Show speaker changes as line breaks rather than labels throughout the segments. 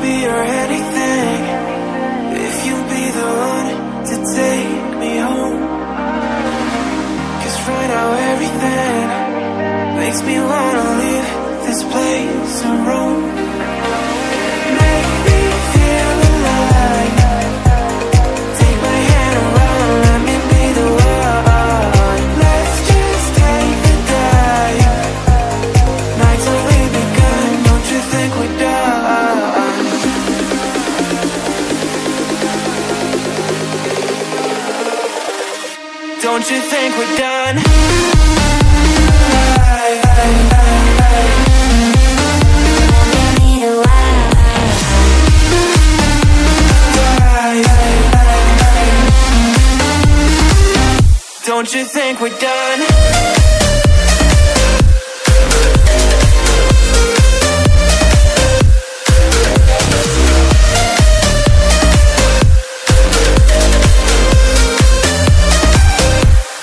be or anything, if you be the one to take me home. 'Cause right now everything makes me wanna leave this place and roam. Make me feel alive. Take my hand around, let me be the one. Let's just take the dive. Night's only begun, don't you think we're done? Don't you think we're done? Don't you think we're done?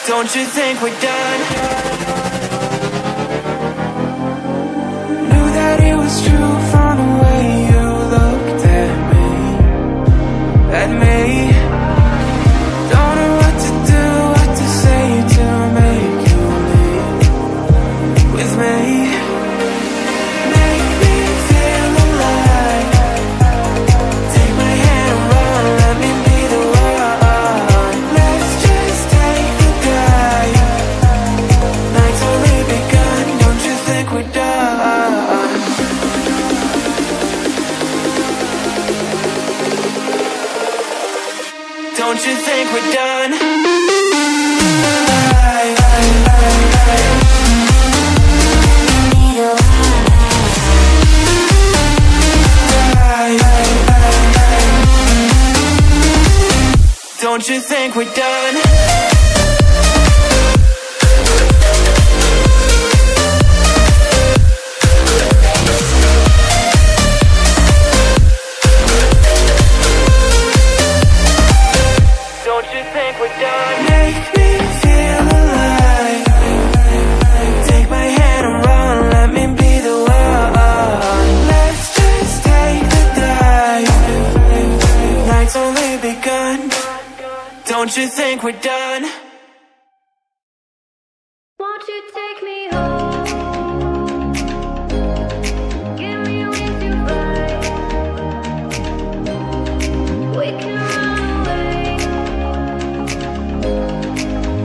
Don't you think we're done? Knew that it was true from the way you looked at me. At me. Don't know what to do, what to say to make you leave with me. Make me feel alive. Take my hand around, let me be the one. Let's just take the dive. Night's only begun, don't you think we're done? Don't you think we're done? Don't you think we're done? Don't you think we're done? Make me feel alive. Take my hand around, let me be the one. Let's just take the dive. Night's only begun. Don't you think we're done?
Won't you take me home? Give me wings to fly. We can run away.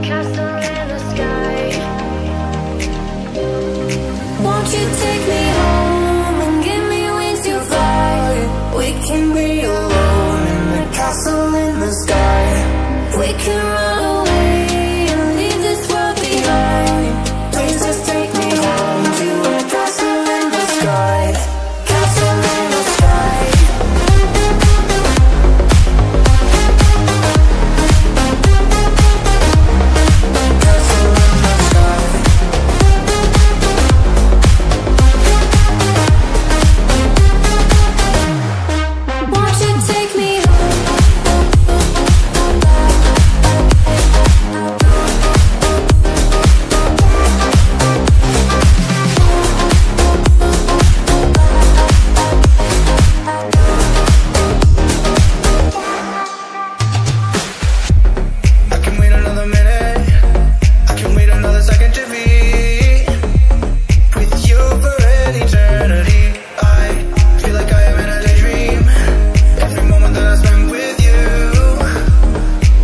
Castle in the sky. Won't you take me home and give me wings to fly? We can be alone in the castle in the sky. We can run away and leave this world behind. Please just take me home to a castle in the sky. Castle in the sky. Castle in the sky. Won't you take me home?
I can wait another minute. I can wait another second to be with you for an eternity. I feel like I am in a daydream. Every moment that I spend with you,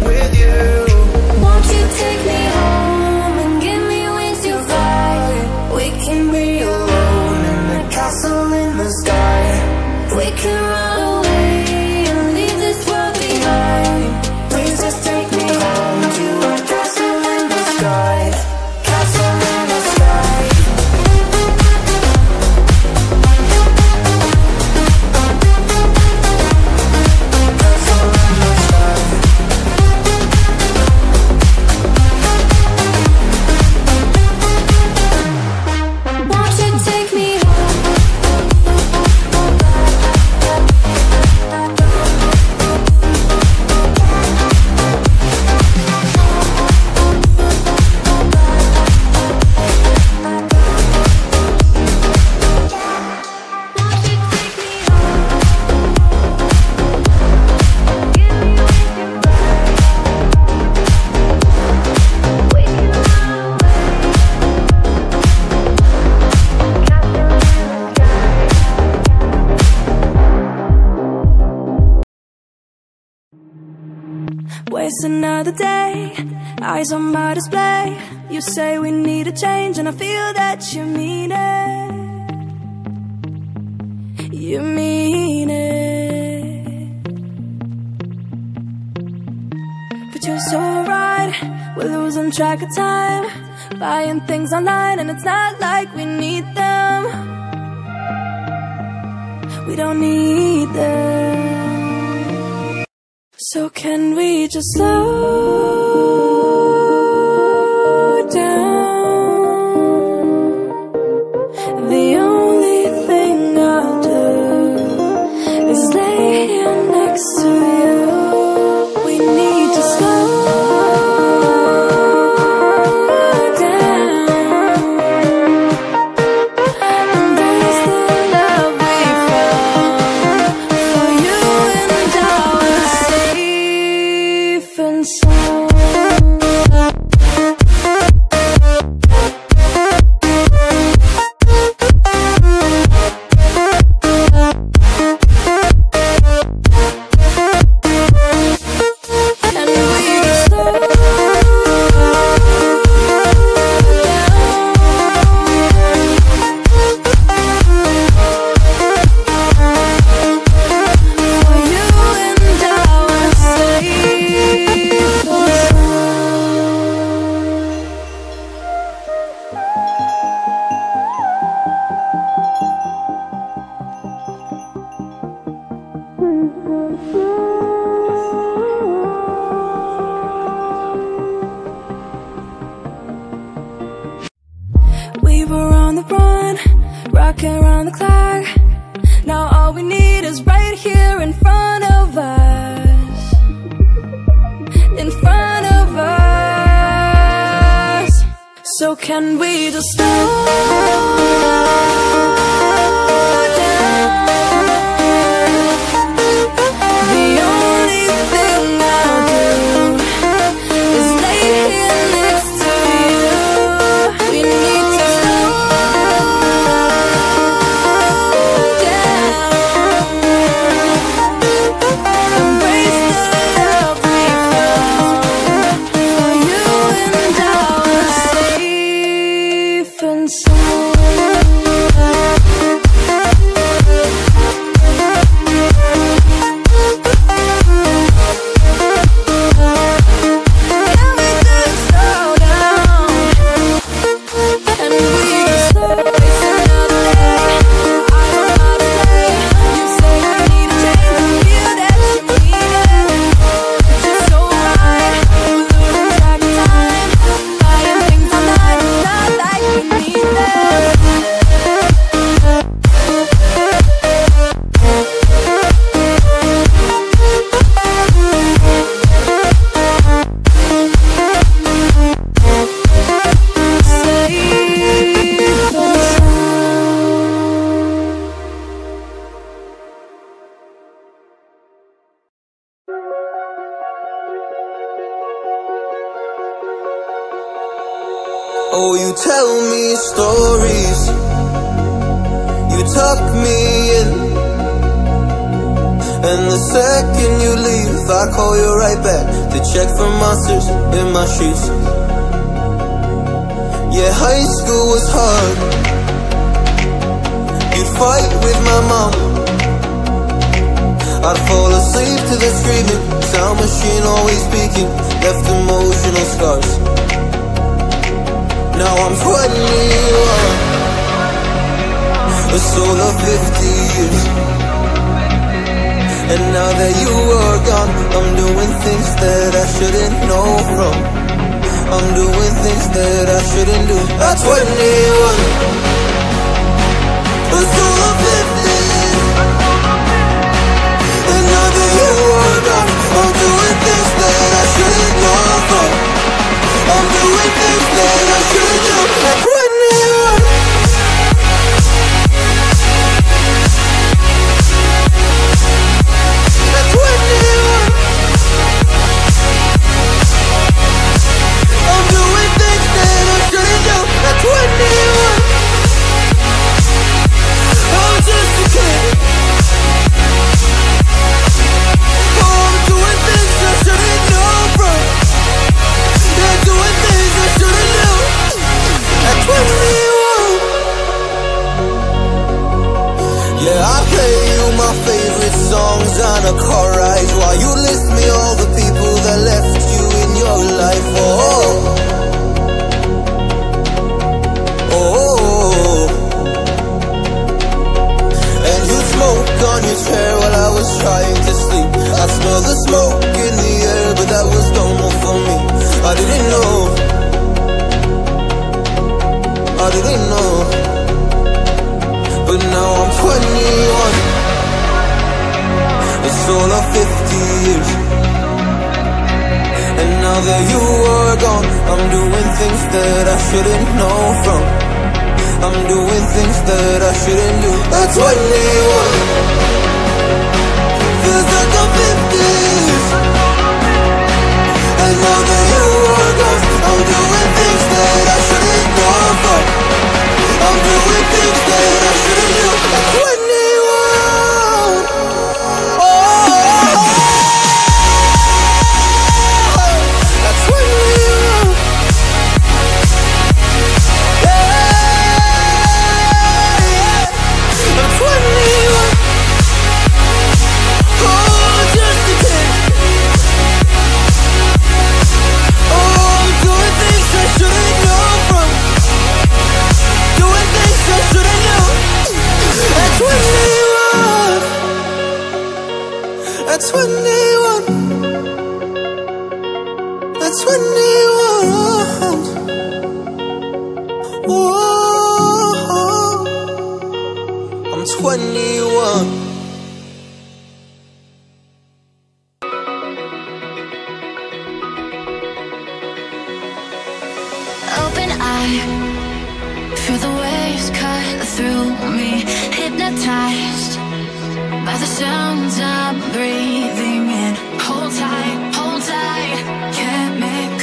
with you.
Won't you take me home and give me wings to fly? We can be alone in the castle in the sky. We can run away and leave this world behind. Please just take me home to a castle in the sky. Castle in the sky. Castle in the sky. Won't you take me home? waste another day, eyes on my display. You say we need a change, and I feel that you mean it. You mean it. But you're so right, we're losing track of time, buying things online, and it's not like we need them. We don't need them. So can we just slow down? The only thing I'll do is lay here next to you. We need to slow down. Embrace the love we found. For you and I are safe and sound. And we just slow down. For you and I are safe and We were on the run, rocking around the clock. Now all we need is right here in front of us. In front of us. So can we just slow down? The only thing I'll do is lay here next to you. We need to slow down. Embrace the love we found. For you and I are safe and sound. Can we just slow down? And we just slow waste another day. I don't know how to play. You say we need a change, and I feel that you mean it. But you're so right, we're losing track of time, buying things online, it's not like we need them. Safe and sound.
Oh, you tell me stories, you tuck me in, and the second you leave, I call you right back to check for monsters in my sheets. Yeah, high school was hard. You'd fight with my mom, I'd fall asleep to the screaming, sound machine always speaking, left emotional scars. Now I'm 21, a soul of 50 years. And now that you are gone, I'm doing things that I shouldn't know from. I'm doing things that I shouldn't do. At 21, a soul of 50 years. And now that you are gone, I'm doing things that I shouldn't know from. I'm doing things that I shouldn't do. At 21. At 21. I'm doing things that I shouldn't do. At 21. I'm just songs on a car ride while you list me all the people that left you in your life. And you smoke on your chair while I was trying to sleep. I smell the smoke in the air, but that was normal for me. I didn't know, I didn't know. But now I'm 21. It's all of 50 years. And now that you are gone, I'm doing things that I shouldn't know from. I'm doing things that I shouldn't do. At 21, feels like I'm 50s. And now that you are gone, I'm doing things that I shouldn't know from. I'm doing things that I shouldn't do. At 21, oh, at 21, yeah, at 21, oh, just a kid. Oh, I'm doing things I shouldn't know from. Doing things I shouldn't know. At 21, at 21, at 21, whoa, I'm 21.
Open eye, feel the waves cut through me. Hypnotized by the sounds I'm breathing in. Hold tight, can't make